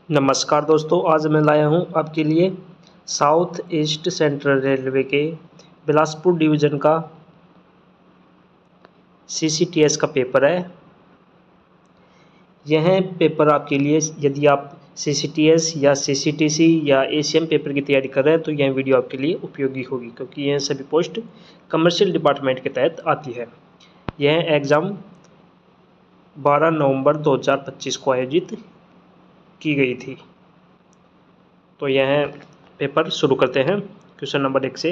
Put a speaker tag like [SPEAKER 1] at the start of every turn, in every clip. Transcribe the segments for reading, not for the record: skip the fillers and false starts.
[SPEAKER 1] नमस्कार दोस्तों, आज मैं लाया हूँ आपके लिए साउथ ईस्ट सेंट्रल रेलवे के बिलासपुर डिवीज़न का सीसीटीएस का पेपर है। यह पेपर आपके लिए, यदि आप सीसीटीएस या सीसीटीसी या एसीएम पेपर की तैयारी कर रहे हैं तो यह वीडियो आपके लिए उपयोगी होगी, क्योंकि यह सभी पोस्ट कमर्शियल डिपार्टमेंट के तहत आती है। यह एग्ज़ाम 12 नवंबर 2025 को आयोजित की गई थी। तो यह पेपर शुरू करते हैं क्वेश्चन नंबर 1 से।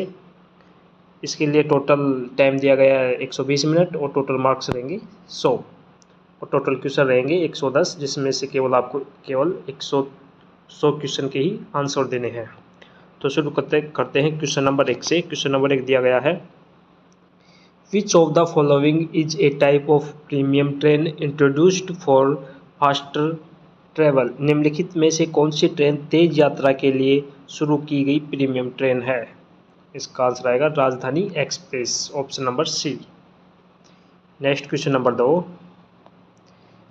[SPEAKER 1] इसके लिए टोटल टाइम दिया गया है 120 मिनट और टोटल मार्क्स रहेंगे 100 और टोटल क्वेश्चन रहेंगे 110, जिसमें से केवल आपको 100 क्वेश्चन के ही आंसर देने हैं। तो शुरू करते हैं क्वेश्चन नंबर 1 से। क्वेश्चन नंबर 1 दिया गया है, विच of the following is A type of premium train introduced for faster travel. निम्नलिखित में से कौन सी ट्रेन तेज यात्रा के लिए शुरू की गई प्रीमियम ट्रेन है? इसका आंसर आएगा Rajdhani express, option number C. Next question number 2,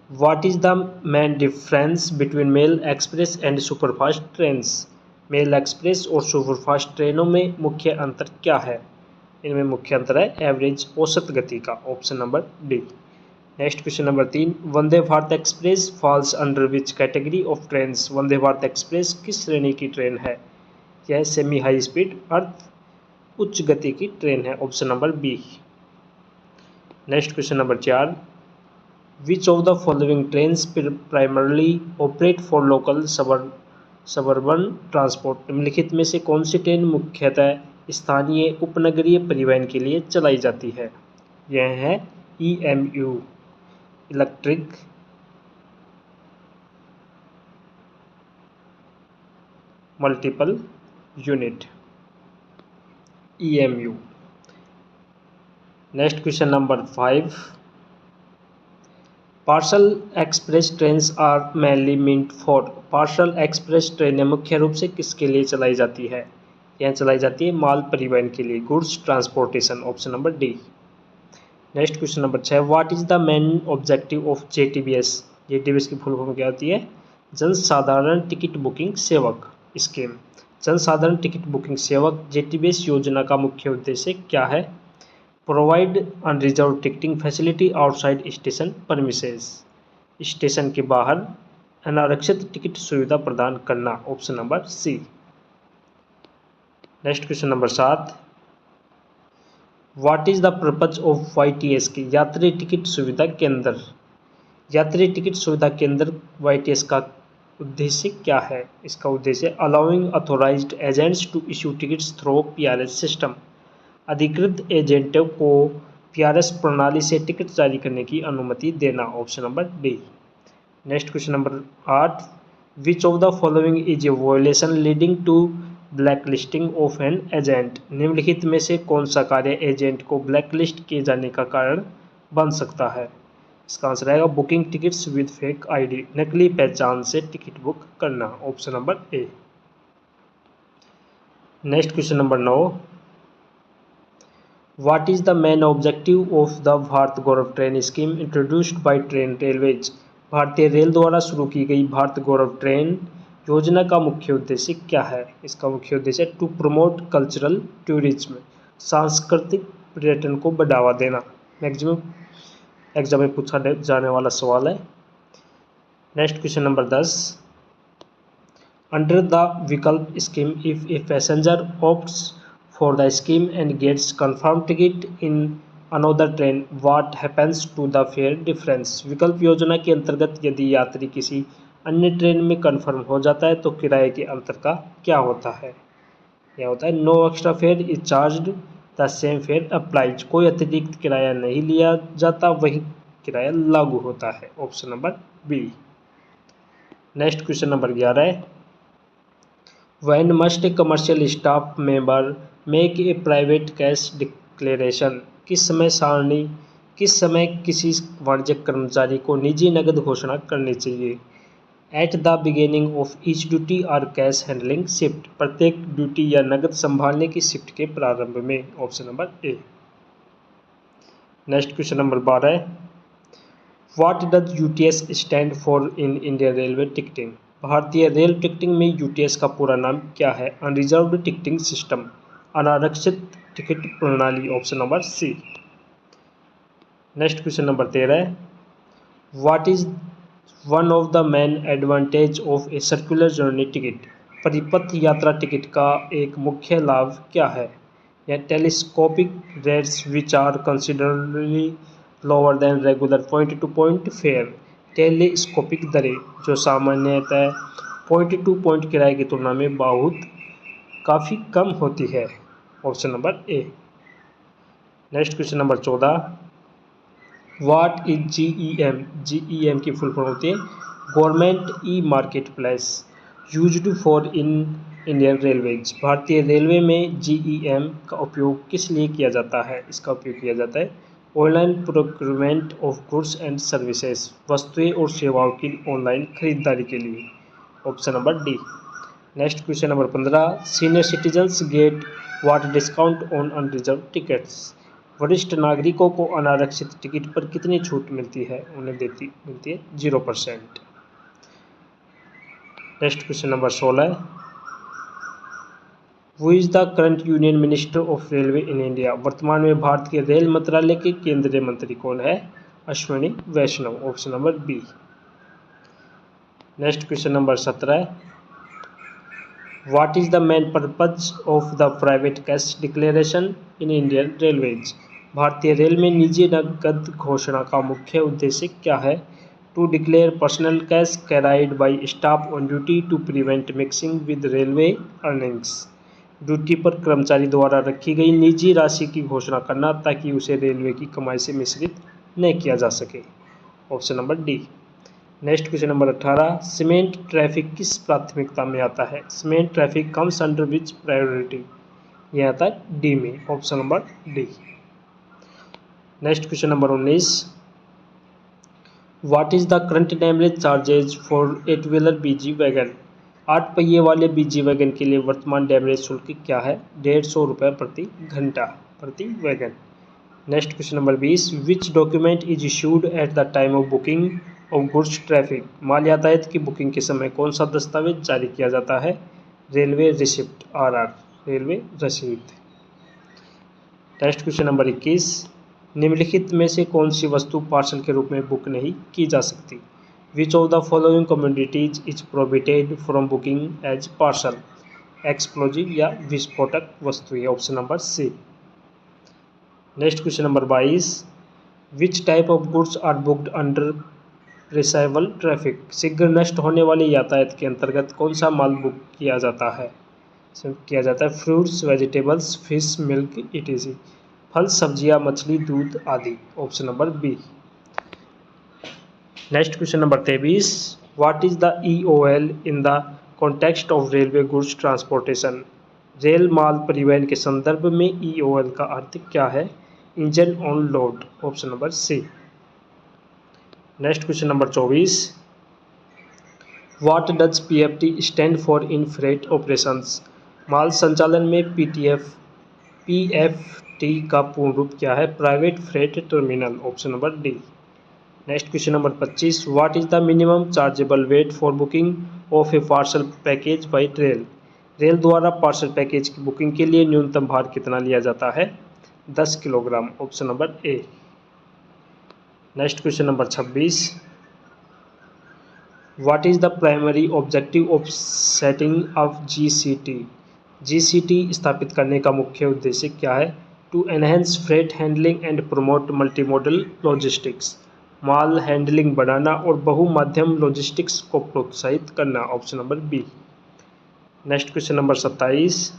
[SPEAKER 1] what is the main difference between mail express and superfast trains. Mail express और सुपरफास्ट ट्रेनों में मुख्य अंतर क्या है? इनमें मुख्य अंतर है एवरेज, औसत गति का, option number D. Next question number 3, Vande Bharat express falls under which category of trains. Vande Bharat express किस श्रेणी की ट्रेन है? यह सेमी हाई स्पीड अर्थ उच्च गति की ट्रेन है, option number B. Next question number 4, which of the following trains primarily operate for local suburban transport. निम्नलिखित में से कौन सी ट्रेन मुख्यतः स्थानीय उपनगरीय परिवहन के लिए चलाई जाती है? यह है EMU, electric multiple unit, EMU। Next question number 5, parcel express trains are mainly meant for. Parcel express ट्रेनें मुख्य रूप से किसके लिए चलाई जाती है? यह चलाई जाती है माल परिवहन के लिए, goods transportation, option number D. Next question number 6, what is the main objective of JTBS। JTBS की फुल फॉर्म क्या होती है? Jansadharan ticket booking Sevak scheme. Jansadharan ticket booking Sevak JTBS योजना का मुख्य उद्देश्य क्या है? Provide unreserve ticketing facility outside station premises. Station के बाहर अनारक्षित टिकट सुविधा प्रदान करना, option number C. Next question number 7, what is the purpose of YTS की यात्री टिकट सुविधा केंद्र। यात्री टिकट सुविधा केंद्र YTS का उद्देश्य क्या है? इसका उद्देश्य allowing authorized agents to issue tickets through PRS system. अधिकृत एजेंटों को PRS प्रणाली से टिकट जारी करने की अनुमति देना, option number D. Next question number 8, which of the following is a violation leading to black listing of an agent. निम्नलिखित में से कौन सा कार्य एजेंट को ब्लैक लिस्ट किए जाने का कारण बन सकता है? इसका आंसर आएगा booking tickets with fake ID, नकली पहचान से टिकट बुक करना, option number A. Next question number 9, what is the main objective of the Bharat Gaurav train scheme introduced by train railways. भारतीय रेल द्वारा शुरू की गई भारत गौरव ट्रेन योजना का मुख्य उद्देश्य क्या है? इसका मुख्य उद्देश्य टू प्रमोट कल्चरल टूरिज्म, सांस्कृतिक पर्यटन को बढ़ावा देना। मैक्सिमम एग्जाम में पूछा जाने वाला सवाल है। Next question number 10, under the Vikalp scheme if a passenger opts for the scheme and gets confirm ticket in another train, what happens to the fare difference. विकल्प योजना के अंतर्गत यदि यात्री किसी अन्य ट्रेन में कन्फर्म हो जाता है तो किराए के अंतर का क्या होता है? यह होता है no extra fare is charged, the same fare applies. कोई अतिरिक्त किराया नहीं लिया जाता, वही किराया लागू होता है, option number B. Next question number 11, when must a commercial staff member make a private cash declaration. किस समय किसी वाणिज्यिक कर्मचारी को निजी नकद घोषणा करनी चाहिए? At the beginning of each duty और कैश हैंडलिंग शिफ्ट। प्रत्येक ड्यूटी या नकद संभालने की शिफ्ट के प्रारंभ में, option number A. Next question number 12, what does UTS stand for in Indian railway ticketing. भारतीय रेल टिकटिंग में यूटीएस का पूरा नाम क्या है? अनरिजर्व्ड टिकटिंग सिस्टम, अनारक्षित टिकट प्रणाली, option number C. Next question number 13, what is one of the main advantage of a circular journey ticket? परिपथ यात्रा टिकट का एक मुख्य लाभ क्या है? या telescopic rates which are considerably lower than regular point to point fare. Telescopic दरें जो सामान्यतः पॉइंट टू पॉइंट किराए की तुलना में काफ़ी कम होती है, option number A. Next question number 14, what is GEM? GEM की फुल फॉर्म होती है government e market place used for Indian railways. भारतीय रेलवे में जीईएम का उपयोग किस लिए किया जाता है? इसका उपयोग किया जाता है online procurement of goods and services, वस्तुएं और सेवाओं की ऑनलाइन खरीदारी के लिए, option number D. Next question number 15, senior citizens get what discount on unreserve tickets? वरिष्ठ नागरिकों को अनारक्षित टिकट पर कितनी छूट मिलती है? उन्हें मिलती है 0%। Next question number 16, who is the current union minister of railway in India? वर्तमान में भारत के रेल मंत्रालय के केंद्रीय मंत्री कौन है? Ashwini Vaishnaw, option number B. Next question number 17, what is the main purpose of the private cash declaration in Indian railways? भारतीय रेल में निजी नकद घोषणा का मुख्य उद्देश्य क्या है? To declare personal cash carried by staff on duty to prevent mixing with railway earnings. ड्यूटी पर कर्मचारी द्वारा रखी गई निजी राशि की घोषणा करना ताकि उसे रेलवे की कमाई से मिश्रित नहीं किया जा सके, option number D. Next question number 18, cement traffic किस प्राथमिकता में आता है? Cement traffic comes under which priority? यह आता है डी में, option number D. Next question number 19, what is the current demurrage charges for 8 wheeler BG wagon? 8 पहिए वाले बीजी वैगन के लिए वर्तमान डेमरेज शुल्क क्या है? 150 रुपये प्रति घंटा प्रति wagon. Next question number 20, which document is issued at the time of booking of goods traffic? माल यातायात की बुकिंग के समय कौन सा दस्तावेज जारी किया जाता है? रेलवे रिसिप्ट, आरआर, रेलवे रसीद। नेक्स्ट क्वेश्चन नंबर 21, निम्नलिखित में से कौन सी वस्तु पार्सल के रूप में बुक नहीं की जा सकती? Which of the following commodities is prohibited from booking as parcel? Explosive या विस्फोटक वस्तुएं, option number C. Next question number 22, which type of goods are booked under receival traffic? शीघ्र नष्ट होने वाले यातायात के अंतर्गत कौन सा माल बुक किया जाता है? Fruits, vegetables, fish, milk, ETC. फल, सब्जियां, मछली, दूध आदि, option number B. Next question number 23, what is the EOL in the context of railway goods transportation? रेल माल परिवहन के संदर्भ में ईओएल का अर्थ क्या है? Engine on load, option number C. Next question number 24, what does PFT stand for in freight operations? माल संचालन में पीएफटी का पूर्ण रूप क्या है? Private freight terminal, option number D. Next question number 25, what is the minimum chargeable weight for booking of a parcel package by rail? Rail द्वारा parcel package की बुकिंग के लिए न्यूनतम भार कितना लिया जाता है? 10 kilogram, option number A. Next question number 26, what is the primary objective of setting of GCT? GCT स्थापित करने का मुख्य उद्देश्य क्या है? To enhance freight handling and promote multimodal logistics. माल हैंडलिंग बढ़ाना और बहुमाध्यम लॉजिस्टिक्स को प्रोत्साहित करना, option number B. Next question number 27,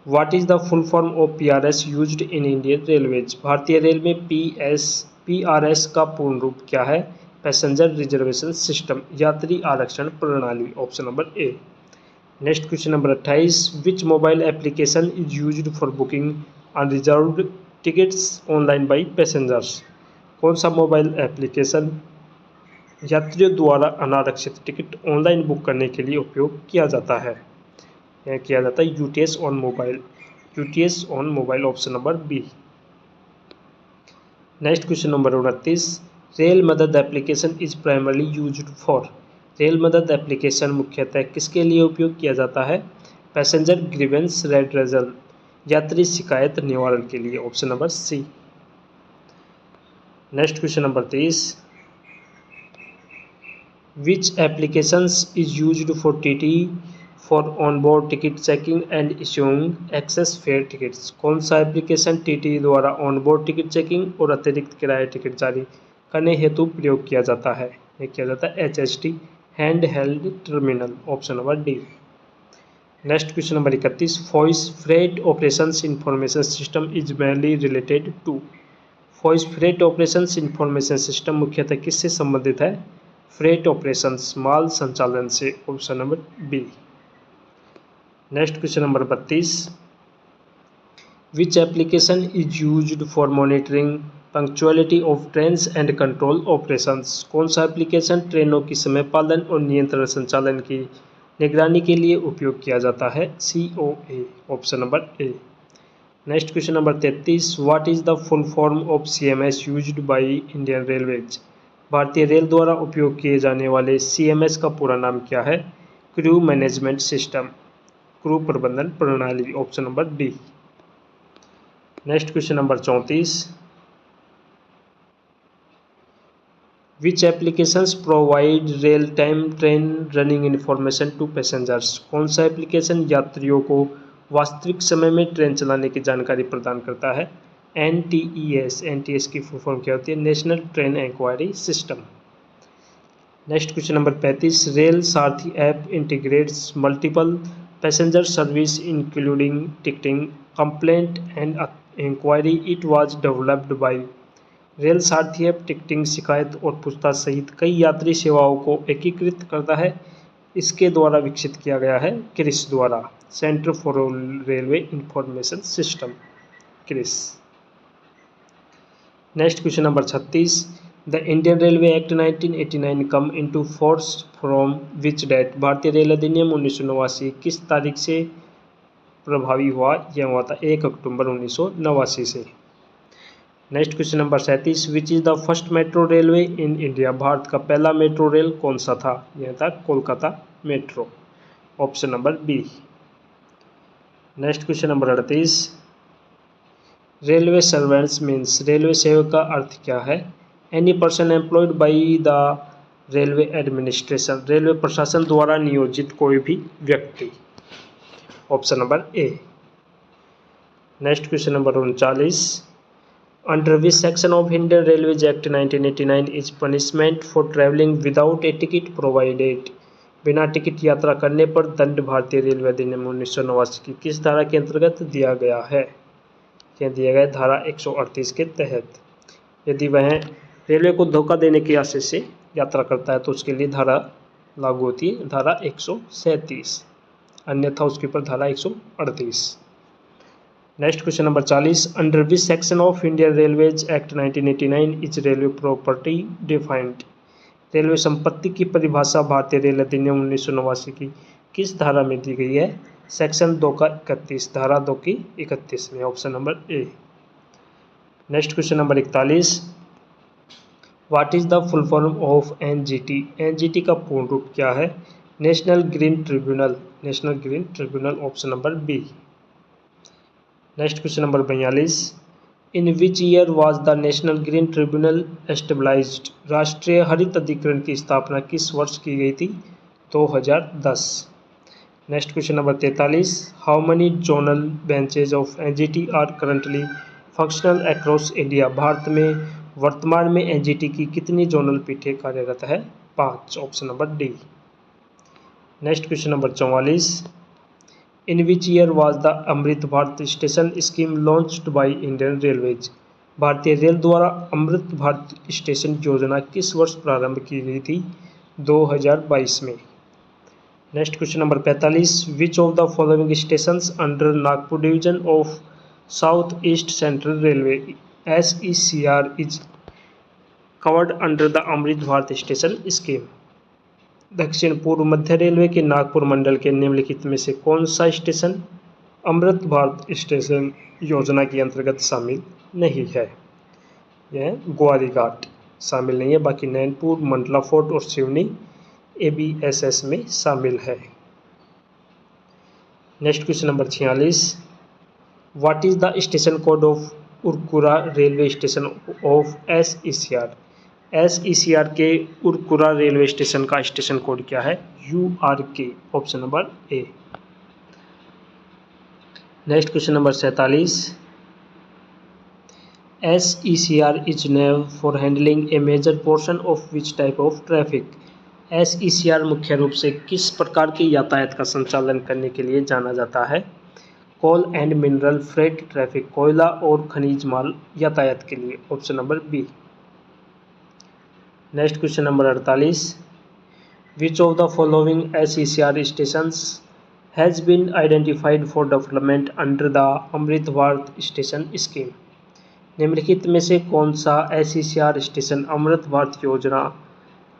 [SPEAKER 1] what is the full form of PRS used in Indian railways? भारतीय रेल में पीआरएस का पूर्ण रूप क्या है? पैसेंजर रिजर्वेशन सिस्टम, यात्री आरक्षण प्रणाली, option number A. Next question number 28, which mobile application is used for booking unreserved tickets online buy passengers? कौन सा मोबाइल एप्लीकेशन यात्रियों द्वारा अनारक्षित टिकट ऑनलाइन बुक करने के लिए उपयोग किया जाता है? यह किया जाता है UTS on mobile, option number B. Next question number 29, rail Madad application is primarily used for? Rail Madad application मुख्यतः किसके लिए उपयोग किया जाता है? पैसेंजर ग्रीवेंस रेड्रेसल, यात्री शिकायत निवारण के लिए। Option number C. Next question number 30, which applications is used for TT for on board ticket checking and issuing excess fare tickets? कौन सा एप्लीकेशन टीटी द्वारा ऑन बोर्ड टिकट चेकिंग और अतिरिक्त किराया टिकट जारी करने हेतु प्रयोग किया जाता है? ये किया जाता है HHT, hand held terminal. Option number D. Next question number 31, voice freight operations information system is mainly related to? Voice freight operations information system मुख्यतः किससे संबंधित है? फ्रेट ऑपरेशंस, माल संचालन से। Option number B. Next question number 32, which application is used for monitoring punctuality of trains and control operations? कौन सा application ट्रेनों की समय पालन और नियंत्रण संचालन की निगरानी के लिए उपयोग किया जाता है? COA। Option number A. Next question number 33, what is the full form of CMS used by Indian railways? भारतीय रेल द्वारा उपयोग किए जाने वाले CMS का पूरा नाम क्या है? क्रू मैनेजमेंट सिस्टम, क्रू प्रबंधन प्रणाली। Option number D. Next question number 34, which applications provide real time train running information to passengers? कौन सा एप्लीकेशन यात्रियों को वास्तविक समय में ट्रेन चलाने की जानकारी प्रदान करता है? NTES। NTS की फुल फॉर्म क्या होती है? National train enquiry system. Next question number 35, rail Saarthi app integrates multiple passenger service including ticketing, complaint and enquiry. It was developed by? Rail Saarthi app ticketing, शिकायत और पूछताछ सहित कई यात्री सेवाओं को एकीकृत करता है। इसके द्वारा विकसित किया गया है क्रिस द्वारा, centre for railway information system, CRIS. Next question number 36, the Indian railway act 1989 come into force from which date? भारतीय रेल अधिनियम 1989 किस तारीख से प्रभावी हुआ? यह हुआ था 1 अक्टूबर 1989 से। Next question number 37, which is the first metro railway in India? भारत का पहला मेट्रो रेल कौन सा था? यह था Kolkata metro. Option number B. Next question number 38, railway servants means? Railway सेवक का अर्थ क्या है? Any person employed by the railway administration, railway प्रशासन द्वारा नियोजित कोई भी व्यक्ति। Option number A. Next question number 39, under which section of Indian railways act 1989 is punishment for travelling without A ticket provided? बिना टिकट यात्रा करने पर दंड भारतीय रेलवे अधिनियम 1989 की किस धारा के अंतर्गत दिया गया है? यह दिया गया धारा 138 के तहत। यदि वह रेलवे को धोखा देने के आशय से यात्रा करता है तो उसके लिए धारा लागू होती है, धारा 137, अन्यथा उसके ऊपर धारा 138। Next question number 40, under which section of Indian railways act 1989 is railway property defined? Railway संपत्ति की परिभाषा भारतीय रेल अधिनियम 1989 की किस धारा में दी गई है? सेक्शन 2 का 31, धारा 2 की 31 में। Option number A. Next question number 41, what is the full form of NGT? NGT का पूर्ण रूप क्या है? National green tribunal, national green tribunal. Option number B. Next question number 42, in which year was the national green tribunal established? राष्ट्रीय हरित अधिकरण की स्थापना किस वर्ष की गई थी? 2010। Next question number 43, how many zonal benches of NGT are currently functional across India? Bharat में वर्तमान में NGT की कितनी जोनल पीठें कार्यरत है? 5। Option number D. Next question number 44, in which year was the Amrit Bharat station scheme launched by Indian railways? भारतीय रेल द्वारा अमृत भारत स्टेशन योजना किस वर्ष प्रारंभ की गई थी? 2022 में। Next question number 45, which of the following stations under Nagpur division of south east central railway SECR is covered under the Amrit Bharat station scheme? दक्षिण पूर्व मध्य रेलवे के नागपुर मंडल के निम्नलिखित में से कौन सा स्टेशन अमृत भारत स्टेशन योजना के अंतर्गत शामिल नहीं है? यह ग्वारीघाट शामिल नहीं है, बाकी नैनपुर, मंडला फोर्ट और सिवनी ABSS में शामिल है। Next question number 46, what is the station code of Urkura railway station of SECR? SECR के उरकुरा रेलवे स्टेशन का स्टेशन कोड क्या है? URK, option number A. Next question number 47, SECR is known for handling a major portion of which type of traffic? SECR मुख्य रूप से किस प्रकार के यातायात का संचालन करने के लिए जाना जाता है? Coal and mineral freight traffic, कोयला और खनिज माल यातायात के लिए, option number B. Next question number 48, which of the following SECR stations has been identified for development under the Amrit Bharat station scheme? निम्नलिखित में से कौन सा SECR स्टेशन अमृत भारत योजना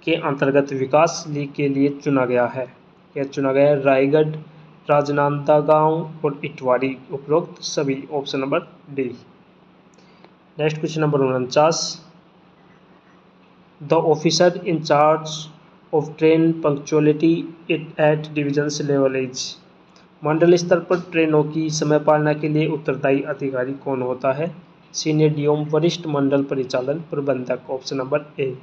[SPEAKER 1] के अंतर्गत विकास के लिए चुना गया है? यह चुना गया है रायगढ़, राजनांदगांव और इटवारी, उपरोक्त सभी, option number D. Next question number 49, the officer in charge of train punctuality at divisions level is? मंडल स्तर पर ट्रेनों की समय पालना के लिए उत्तरदायी अधिकारी कौन होता है? सीनियर DOM, वरिष्ठ मंडल परिचालन प्रबंधक, option number A.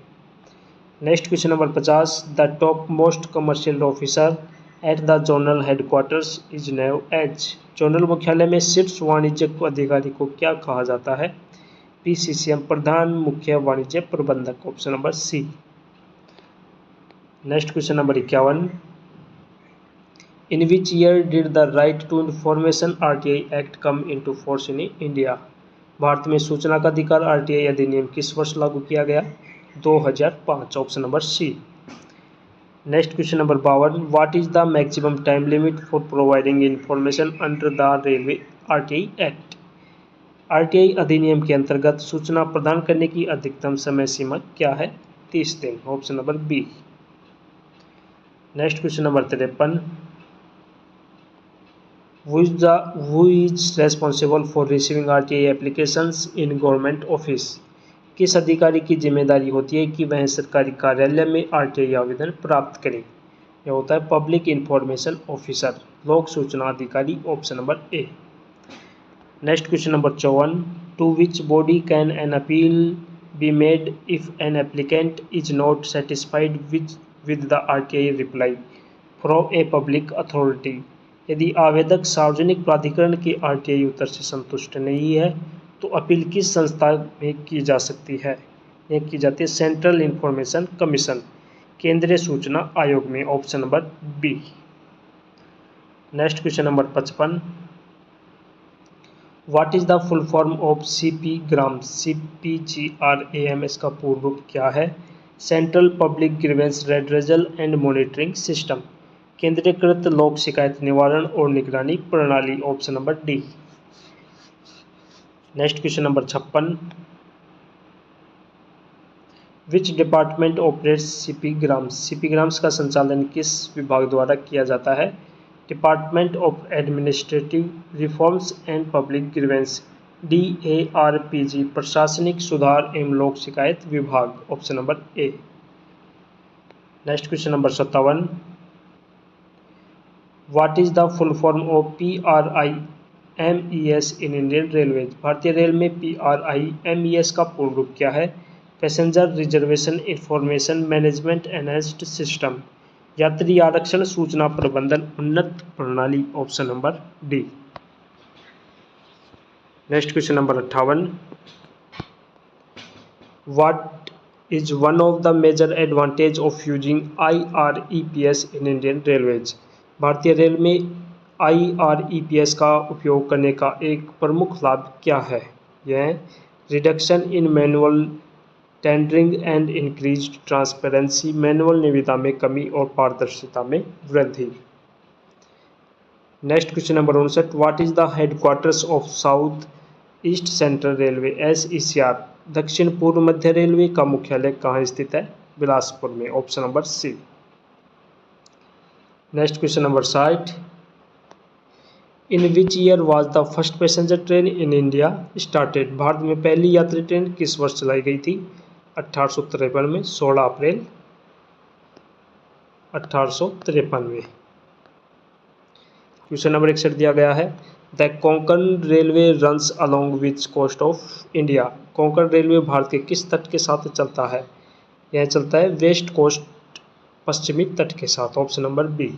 [SPEAKER 1] Next question number 50, the top most commercial officer at the zonal headquarters is named as? जोनल मुख्यालय में शीर्ष वाणिज्यिक अधिकारी को क्या कहा जाता है? PCCM, प्रधान मुख्य वाणिज्य प्रबंधक, option number C. Next question number 51, in which year did the right to information RTI act come into force in India? Bharat में सूचना का अधिकार RTI अधिनियम किस वर्ष लागू किया गया? 2005, option number C. Next question number 52, what is the maximum time limit for providing information under the railway RTI act? RTI अधिनियम के अंतर्गत सूचना प्रदान करने की अधिकतम समय सीमा क्या है? 30 दिन, option number B. Next question number 53, who is responsible for receiving RTI applications in government office? किस अधिकारी की जिम्मेदारी होती है कि वह सरकारी कार्यालय में RTI आवेदन प्राप्त करें? यह होता है पब्लिक इंफॉर्मेशन ऑफिसर, लोक सूचना अधिकारी, option number A. Next question number 54, to which body can an appeal be made if an applicant is not satisfied with the RTI reply from a public authority? यदि आवेदक सार्वजनिक प्राधिकरण के RTI उत्तर से संतुष्ट नहीं है तो अपील किस संस्था में की जा सकती है? यह की जाती है सेंट्रल इंफॉर्मेशन कमीशन, केंद्रीय सूचना आयोग में, option number B. Next question number 55, what is the full form of CP grams? CPGRAM, इसका पूर्ण रूप क्या है? Central public grievance redressal and monitoring system, केंद्रीकृत लोक शिकायत निवारण और निगरानी प्रणाली, option number D. Next question number 56, which department operates CP grams? CP grams का संचालन किस विभाग द्वारा किया जाता है? Department of administrative reforms and public grievance, DARPG, प्रशासनिक सुधार एवं लोक शिकायत विभाग, option number A. Next question number 57, what is the full form of PRIMES in Indian railways? भारतीय रेल में PRIMES का पूर्ण रूप क्या है? Passenger reservation information management enhanced system, यात्री आरक्षण सूचना प्रबंधन उन्नत प्रणाली, option number D. Next question number 58, what is one of the major advantage of using IREPS in Indian railways? भारतीय रेल में IREPS का उपयोग करने का एक प्रमुख लाभ क्या है? यह reduction in manual tendering and increased transparency, manual निविदा में कमी और पारदर्शिता में वृद्धि। Next question number 59, what is the headquarters of south east central railway SECR? दक्षिण पूर्व मध्य रेलवे का मुख्यालय कहाँ स्थित है? बिलासपुर में, option number C. Next question number 60, in which year was the first passenger train in India started? Bharat में पहली यात्री ट्रेन किस वर्ष चलाई गई थी? 1853 में, 16 अप्रैल 1853 में। क्वेश्चन नंबर 61 दिया गया है, the Konkan railway runs along which coast of India. Konkan railway Bharat के किस तट के साथ चलता है? यह चलता है वेस्ट कोस्ट, पश्चिमी तट के साथ, option number B.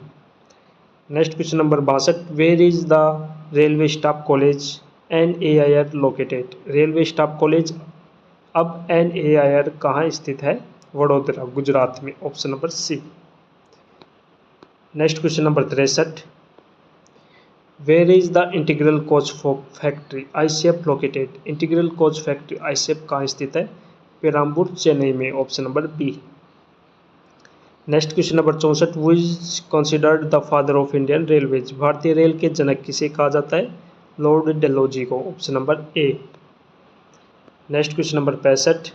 [SPEAKER 1] Next question number 62, where is the railway staff college NAIR located. Railway staff college अब NAIR कहाँ स्थित है? वडोदरा, गुजरात में, option number C. Next question number 63, where is the integral coach factory ICF located. Integral coach factory ICF कहाँ स्थित है? पेराम्बूर, चेन्नई में, option number B. Next question number 64, who is considered the father of Indian railways. भारतीय rail के जनक किसे कहा जाता है? लॉर्ड डेलहौजी को, option number A. Next question number 65,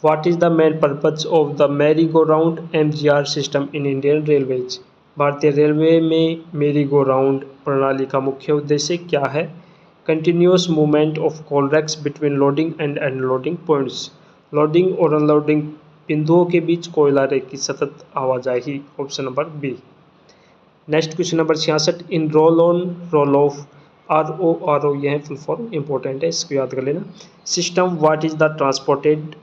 [SPEAKER 1] what is the main purpose of the merry go round MGR system in Indian railways. भारतीय railway में मेरी गो राउंड प्रणाली का मुख्य उद्देश्य क्या है? Continuous movement of coal rakes between loading and unloading points. Loading और अनलोडिंग बिंदुओं के बीच कोयला रेक की सतत आवाजाही, option number B. Next question number 66, in roll on roll off RORO, यह फुल फॉर्म इंपॉर्टेंट है, इसको याद कर लेना। System what is the transported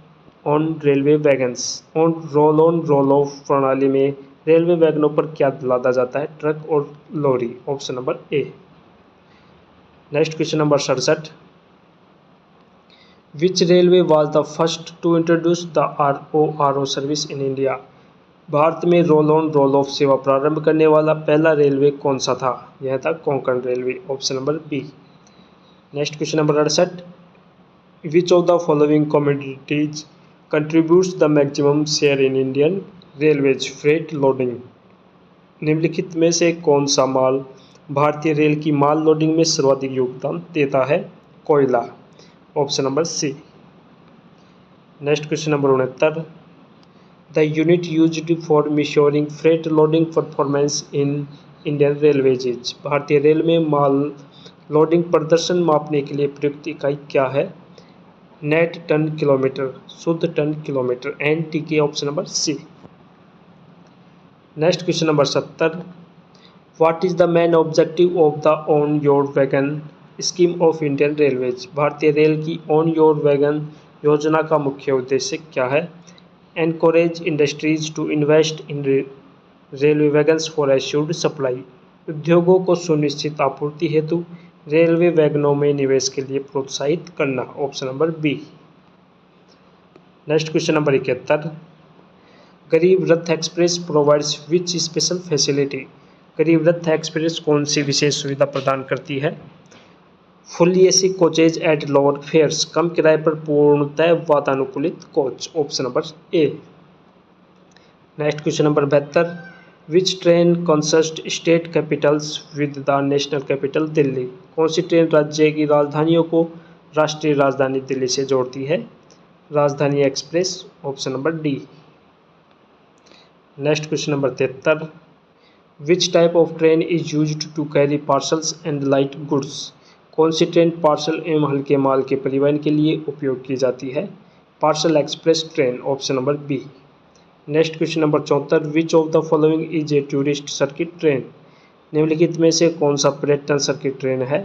[SPEAKER 1] on railway wagons. Roll on roll off प्रणाली में रेलवे वैगनों पर क्या लादा जाता है? ट्रक और lorry, option number A. Next question number 67, which railway was the first to introduce the RORO service in India. Bharat में रोल ऑन रोल ऑफ सेवा प्रारंभ करने वाला पहला रेलवे कौन सा था? यह था Konkan railway, option number B. Next question number 68, which of the following commodities contributes the maximum share in Indian railways freight loading. निम्नलिखित में से कौन सा माल भारतीय रेल की माल लोडिंग में सर्वाधिक योगदान देता है? कोयला, option number C. Next question number 69, the unit used for measuring freight loading performance in Indian railways is. भारतीय रेल में माल लोडिंग प्रदर्शन मापने के लिए प्रयुक्त इकाई क्या है? नेट टन किलोमीटर, शुद्ध ton kilometre, NTK, option number C. Next question number 70, what is the main objective of the own your wagon scheme of Indian railways. भारतीय रेल की ऑन योर वैगन योजना का मुख्य उद्देश्य क्या है? Encourage industries to invest in railway wagons for assured supply. उद्योगों को सुनिश्चित आपूर्ति हेतु रेलवे वैगनों में निवेश के लिए प्रोत्साहित करना, option number B. Next question number 71, Garib Rath express provides which special facility. Garib Rath express कौन सी विशेष सुविधा प्रदान करती है? Fully AC coaches at lower fares, कम किराए पर पूर्णतः वातानुकूलित coach, option number A. Next question number 72, which train consist state capitals with the national capital Delhi. कौन सी ट्रेन राज्य की राजधानियों को राष्ट्रीय राजधानी दिल्ली से जोड़ती है? Rajdhani express, option number D. Next question number 73, which type of train is used to carry parcels and light goods. कौन सी ट्रेन पार्सल एवं हल्के माल के परिवहन के लिए उपयोग की जाती है? Parcel express train, option number B. Next question number 74, which of the following is a tourist circuit train. निम्नलिखित में से कौन सा पर्यटन सर्किट ट्रेन है?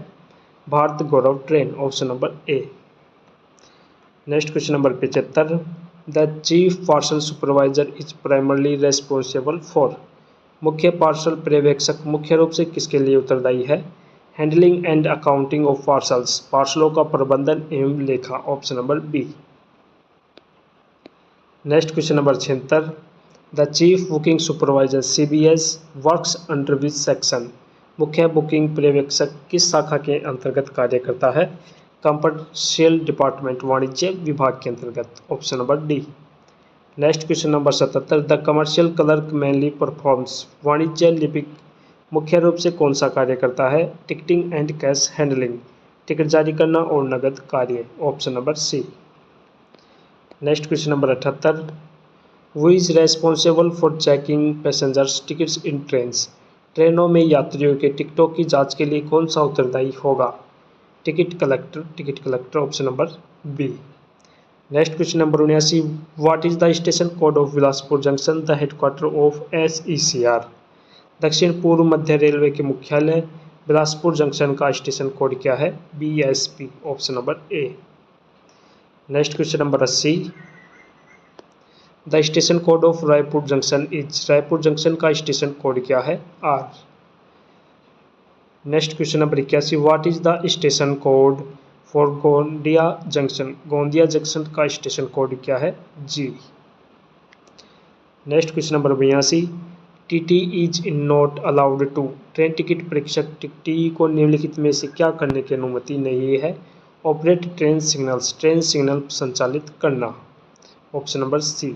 [SPEAKER 1] Bharat Gaurav train, option number A. Next question number 75, the chief parcel supervisor is primarily responsible for. मुख्य parcel पर्यवेक्षक मुख्य रूप से किसके लिए उत्तरदायी है? Handling and accounting of parcels, पार्सलों का प्रबंधन एवं लेखा, option number B. Next question number 76, the chief booking supervisor CBS works under which section. मुख्य बुकिंग पर्यवेक्षक किस शाखा के अंतर्गत कार्य करता है? कमर्शियल डिपार्टमेंट, वाणिज्य विभाग के अंतर्गत, option number D. Next question number 77, the commercial clerk mainly performs. वाणिज्य लिपिक मुख्य रूप से कौन सा कार्य करता है? Ticketing and cash handling, ticket जारी करना और नकद कार्य, option number C. Next question number 78, who is responsible for checking passengers tickets in trains. ट्रेनों में यात्रियों के टिकटों की जांच के लिए कौन सा उत्तरदायी होगा? Ticket collector, option number B. Next question number 79, what is the station code of Bilaspur junction, the headquarter of SECR। दक्षिण पूर्व मध्य रेलवे के मुख्यालय बिलासपुर जंक्शन का स्टेशन कोड क्या है? BSP, option number A. Next question number 80, the station code of Raipur junction is. Raipur junction का station code क्या है? R। Next question number 81, what is the station code for Gondia junction. Gondia junction का station code क्या है? G। Next question number 82, TT is not allowed to. Train ticket परीक्षक TT को निम्नलिखित में से क्या करने की अनुमति नहीं है? Operate train signals, train signal संचालित करना, option number C।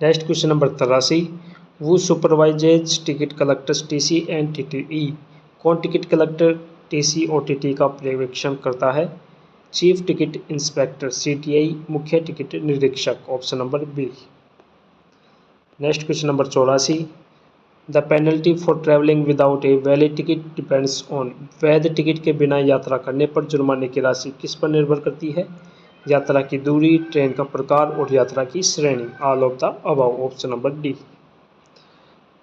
[SPEAKER 1] Next question number 83, who supervises ticket collectors TC and TTE। कौन टिकट कलेक्टर TC और TT का पर्यवेक्षण करता है? चीफ टिकट इंस्पेक्टर CTI, मुख्य टिकट निरीक्षक, option number B। Next question number 84, the penalty for travelling without a valid ticket depends on. वैध ticket के बिना यात्रा करने पर जुर्माने की राशि किस पर निर्भर करती है? यात्रा की दूरी, ट्रेन का प्रकार और यात्रा की श्रेणी, all of the above, option number D।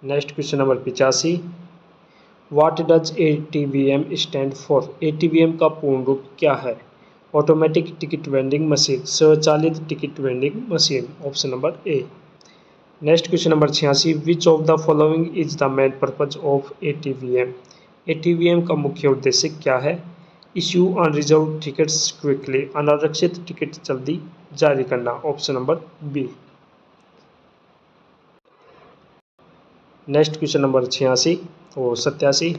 [SPEAKER 1] Next question number 85, what does ATVM stand for. ATVM का पूर्ण रूप क्या है? ऑटोमेटिक टिकट वेंडिंग मशीन, स्वचालित ticket vending machine, option number A। Next question number 86, which of the following is the main purpose of ATVM। ATVM का मुख्य उद्देश्य क्या है? इश्यू अनरिजर्व टिकट्स क्विकली, अनारक्षित टिकट जल्दी जारी करना, option number B। Next question number 86 और 87,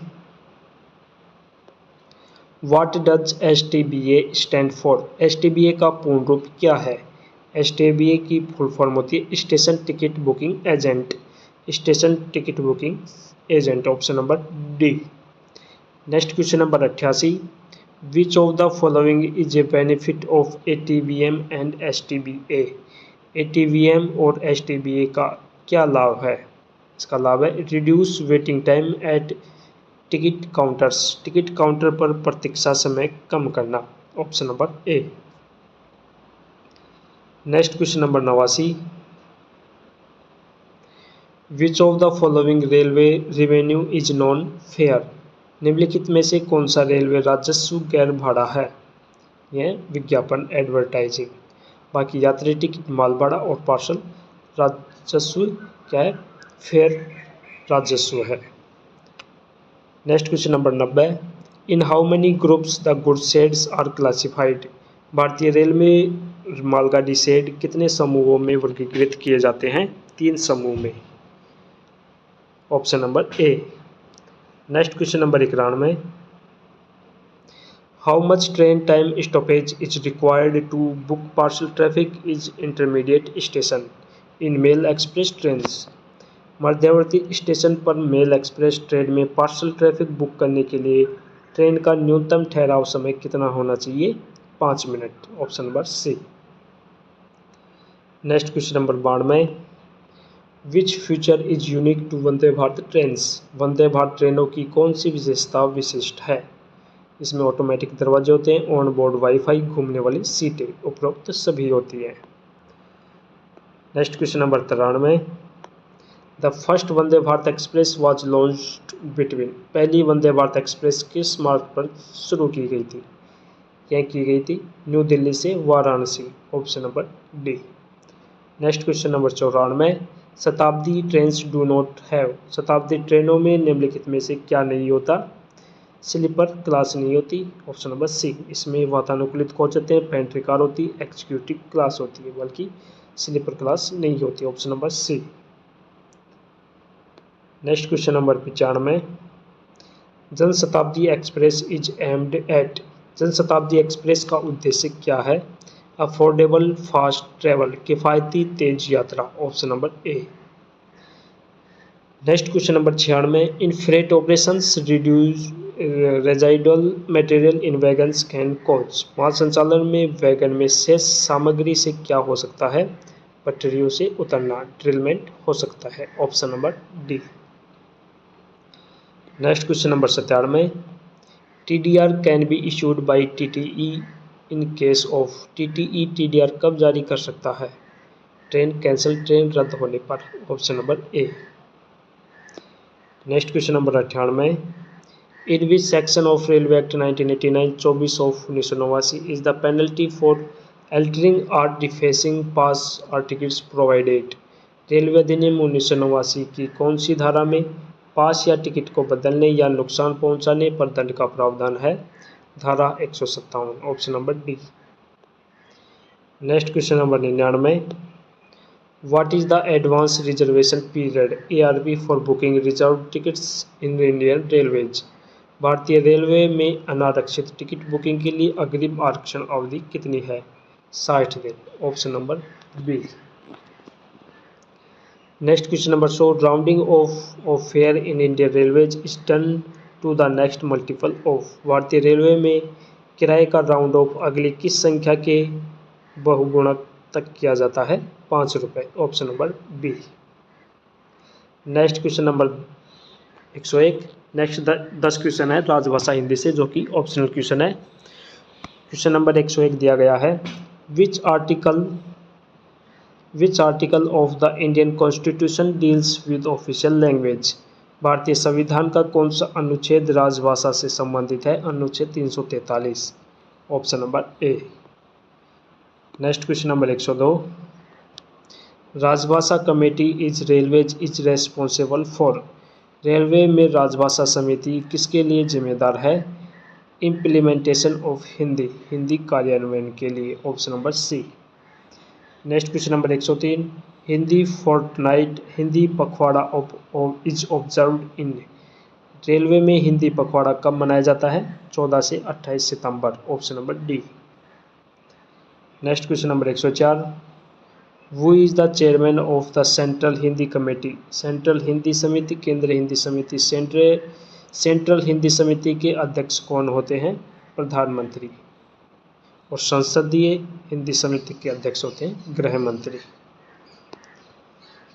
[SPEAKER 1] what does STBA stand for. STBA का पूर्ण रूप क्या है? STBA की फुल फॉर्म होती है station ticket booking agent, station ticket booking agent, option number D। Next question number 88, which of the following is A benefit of ATVM and STBA। ATVM और STBA का क्या लाभ है? इसका लाभ है reduce waiting time at ticket counters, ticket counter पर प्रतीक्षा समय कम करना, option number A। Next question number 89, which of the following railway revenue is non fare. निम्नलिखित में से कौन सा रेलवे राजस्व गैर भाड़ा है? यह विज्ञापन, एडवर्टाइजिंग। बाकी यात्री टिकट, माल भाड़ा और पार्सल राजस्व क्या है? फेयर राजस्व है। Next question number 90, in how many groups the goods sheds are classified. भारतीय रेल में मालगाड़ी शेड कितने समूहों में वर्गीकृत किए जाते हैं? 3 समूह में, option number A। Next question number 91, how much train time stoppage is required to book parcel traffic is intermediate station in mail express train. मध्यवर्ती स्टेशन पर मेल एक्सप्रेस ट्रेन में पार्सल ट्रैफिक बुक करने के लिए train का न्यूनतम ठहराव समय कितना होना चाहिए? 5 minute, option number C। Next question number 92, which feature is unique to Vande Bharat trains. Vande Bharat ट्रेनों की कौन सी विशेषता विशिष्ट है? इसमें ऑटोमेटिक दरवाजे होते हैं, ऑन बोर्ड वाईफाई, घूमने वाली सीटें, उपरोक्त सभी होती हैं। Next question number 93, the first Vande Bharat express was launched between. पहली वंदे भारत एक्सप्रेस किस मार्ग पर शुरू की गई थी? यह की गई थी न्यू दिल्ली से Varanasi, option number D। Next question number 94, शताब्दी ट्रेन्स डू नॉट हैव। शताब्दी ट्रेनों में निम्नलिखित में से क्या नहीं होता? स्लीपर क्लास नहीं होती, ऑप्शन नंबर C। इसमें वातानुकूलित कोच होते हैं, पेंट्री कार होती है, एग्जीक्यूटिव क्लास होती है, बल्कि स्लीपर क्लास नहीं होती, option number C। Next question number 95, Janshatabdi express is aimed at. Janshatabdi express का उद्देश्य क्या है? अफोर्डेबल फास्ट ट्रैवल, किफ़ायती तेज यात्रा, option number A। Next question number 96, in freight operations reduce residual material in wagons can cause. माल संचालन में वैगन में शेष सामग्री से क्या हो सकता है? पटरियों से उतरना, ड्रिलमेंट हो सकता है, option number D। Next question number 97, TDR can be issued by TTE in case of TTE TDR कब जारी कर सकता है? ट्रेन कैंसिल, ट्रेन रद्द होने पर। Option number A. Next question number 98। In which section of railway act 1989 24 of 1989 is the penalty for altering or defacing pass or tickets provided? Railway अधिनियम 1989 की कौन सी धारा में पास या टिकट को बदलने या नुकसान पहुंचाने पर दंड का प्रावधान है? धारा 157। Option number D. Next question number 99। What is the advance reservation period ARP for booking reserved tickets in Indian Railways? भारतीय रेलवे में अनारक्षित टिकट बुकिंग के लिए अग्रिम आरक्षण अवधि कितनी है? 60 दिन। Option number B. Next question number 100। Rounding off fare in Indian railways is done to the next multiple of. भारतीय रेलवे में किराए का राउंड ऑफ अगली किस संख्या के बहुगुणक तक किया जाता है? 5 रुपये। Option number B. Next question number 101। Next 10 question है राजभाषा हिंदी से, जो कि ऑप्शनल क्वेश्चन है। क्वेश्चन नंबर 101 दिया गया है। Which article of the Indian constitution deals with official language? भारतीय संविधान का कौन सा अनुच्छेद राजभाषा से संबंधित है? अनुच्छेद 343। Option number A. Next question number 102। राजभाषा committee is railways is responsible for. Railway में राजभाषा समिति किसके लिए जिम्मेदार है? इम्प्लीमेंटेशन ऑफ हिंदी कार्यान्वयन के लिए। Option number C. Next question number 103। Hindi fortnight, Hindi pakhwada is observed in. Railway में हिंदी पखवाड़ा कब मनाया जाता है? 14 से 28 सितंबर। Option number D. Next question number 104। Who is the chairman of the central Hindi committee? Central Hindi समिति, केंद्रीय हिंदी समिति, सेंट्रल हिंदी समिति के अध्यक्ष कौन होते हैं? प्रधानमंत्री। और संसदीय हिंदी समिति के अध्यक्ष होते हैं गृह मंत्री।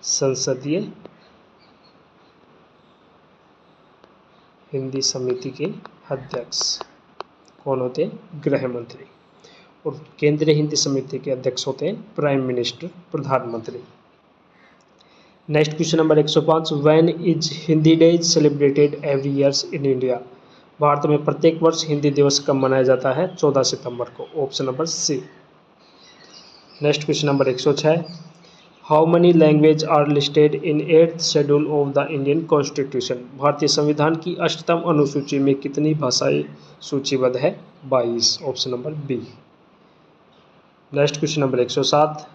[SPEAKER 1] संसदीय हिंदी समिति के अध्यक्ष कौन होते हैं? गृह मंत्री। और केंद्रीय हिंदी समिति के अध्यक्ष होते हैं प्राइम मिनिस्टर, प्रधानमंत्री। Next question number 105। When is Hindi day celebrated every years in India? Bharat में प्रत्येक वर्ष हिंदी दिवस कब मनाया जाता है? 14 सितंबर को। Option number C. Next question number 106। How many languages are listed in 8th schedule of the Indian constitution? भारतीय संविधान की 8वीं अनुसूची में कितनी भाषाएं सूचीबद्ध है? 22। Option number B. Next question number 107।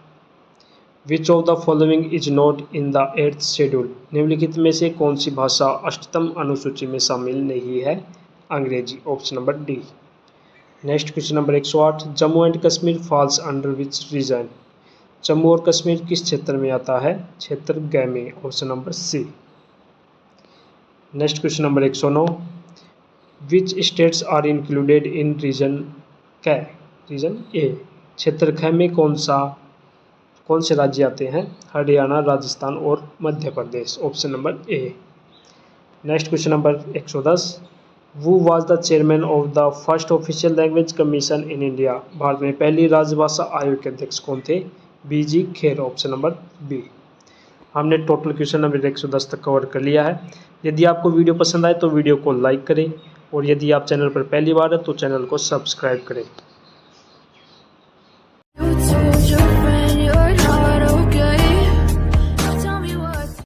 [SPEAKER 1] Which of the following is not in the 8th schedule? निम्नलिखित में से कौन सी भाषा 8वीं अनुसूची में शामिल नहीं है? अंग्रेजी। Option number D. Next question number 108। Jammu and Kashmir falls under which region? Jammu और कश्मीर किस क्षेत्र में आता है? क्षेत्र ग में। Option number C. Next question number 109। Which states are included in region क? Region A. क्षेत्र ख में कौन से राज्य आते हैं? हरियाणा, राजस्थान और Madhya Pradesh. Option number A. Next question number 110। Who was the chairman of the first official language commission in India? Bharat में पहली राजभाषा आयोग के अध्यक्ष कौन थे? BG Kher. Option number B. हमने टोटल क्वेश्चन नंबर 110 तक कवर कर लिया है। यदि आपको वीडियो पसंद आए तो वीडियो को लाइक करें, और यदि आप चैनल पर पहली बार हैं तो चैनल को सब्सक्राइब करें।